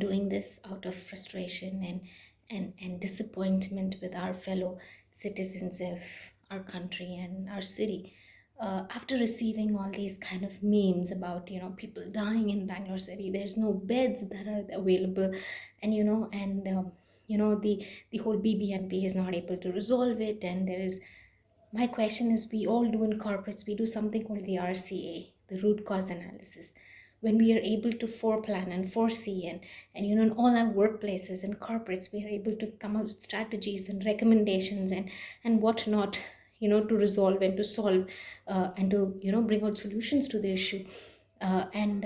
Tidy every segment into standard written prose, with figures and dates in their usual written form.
doing this out of frustration and disappointment with our fellow citizens of our country and our city. After receiving all these kind of memes about people dying in Bangalore city, there's no beds that are available, and the whole BBMP is not able to resolve it, and there is my question is, we all do in corporates, we do something called the RCA, the root cause analysis. When we are able to foreplan and foresee and in all our workplaces and corporates, we are able to come up with strategies and recommendations and whatnot, to resolve and to solve and to, bring out solutions to the issue. And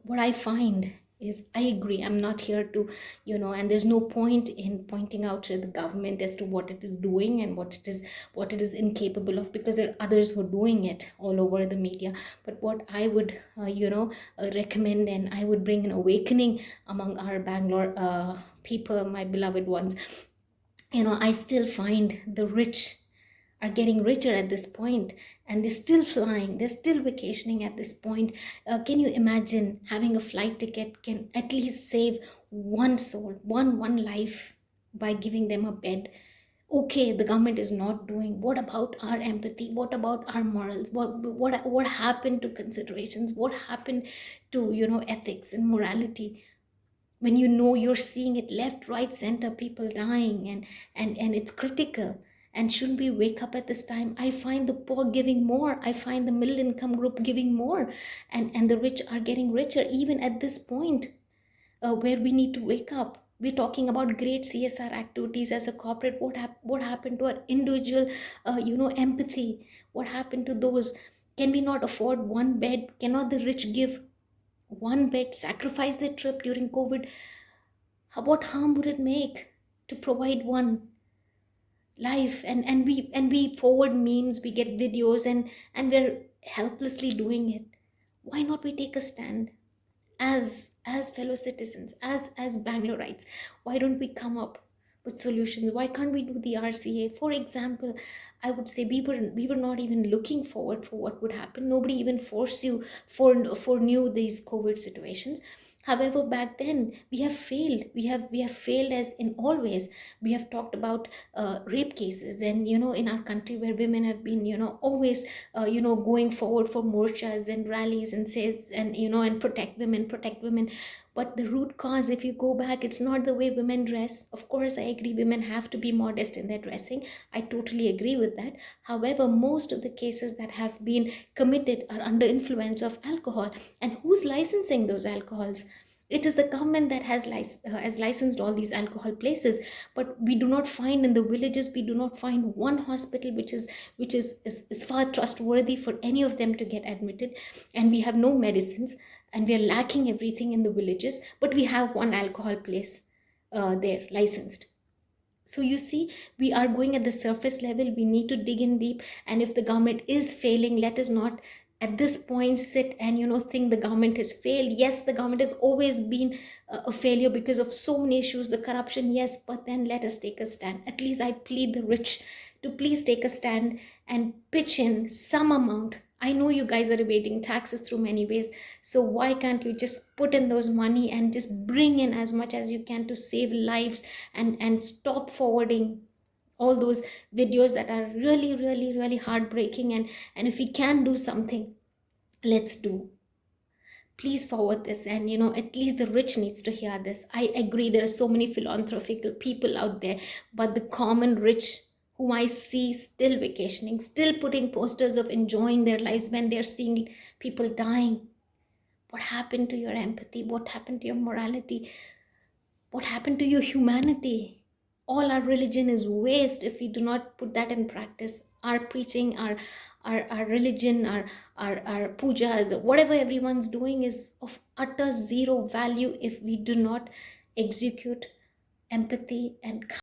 what I find is, I agree, I'm not here to, and there's no point in pointing out to the government as to what it is doing and what it is incapable of, because there are others who are doing it all over the media. But what I would recommend, and I would bring an awakening among our Bangalore people, my beloved ones. I still find the rich are getting richer at this point, and they're still flying, they're still vacationing at this point. Can you imagine having a flight ticket can at least save one soul, one life, by giving them a bed? Okay, the government is not doing. What about our empathy? What about our morals? What happened to considerations? What happened to ethics and morality? When you're seeing it left, right, center, people dying, and it's critical. And shouldn't we wake up at this time? I find the poor giving more, I find the middle income group giving more, and the rich are getting richer even at this point, where we need to wake up. We're talking about great CSR activities as a corporate. What happened to our individual empathy? What happened to those? Can we not afford one bed? Cannot the rich give one bed, sacrifice their trip during COVID? What harm would it make to provide one life? And we forward memes, we get videos, and we're helplessly doing it. Why not we take a stand as fellow citizens, as Bangaloreites? Why don't we come up with solutions? Why can't we do the RCA? For example, I would say we were not even looking forward for what would happen. Nobody even forced you for new these COVID situations. However, back then we have failed. We have failed, as in always. We have talked about rape cases, and in our country, where women have been always going forward for morchas and rallies and says, and protect women. But the root cause, if you go back, it's not the way women dress. Of course, I agree, women have to be modest in their dressing. I totally agree with that. However, most of the cases that have been committed are under influence of alcohol. And who's licensing those alcohols? It is the government that has licensed all these alcohol places. But we do not find in the villages, we do not find one hospital which is far trustworthy for any of them to get admitted. And we have no medicines, and we are lacking everything in the villages, but we have one alcohol place there licensed. So you see, we are going at the surface level. We need to dig in deep. And if the government is failing, let us not at this point sit and think the government has failed. Yes, the government has always been a failure because of so many issues, the corruption, yes, but then let us take a stand. At least I plead the rich to please take a stand and pitch in some amount. I know you guys are evading taxes through many ways, so why can't you just put in those money and just bring in as much as you can to save lives, and stop forwarding all those videos that are really, really, really heartbreaking. And if we can do something, let's do. Please forward this, and at least the rich needs to hear this. I agree, there are so many philanthropic people out there, but the common rich, who I see still vacationing, still putting posters of enjoying their lives, when they're seeing people dying, what happened to your empathy? What happened to your morality? What happened to your humanity? All our religion is waste if we do not put that in practice. Our preaching, our religion, our pujas, whatever everyone's doing is of utter zero value if we do not execute empathy and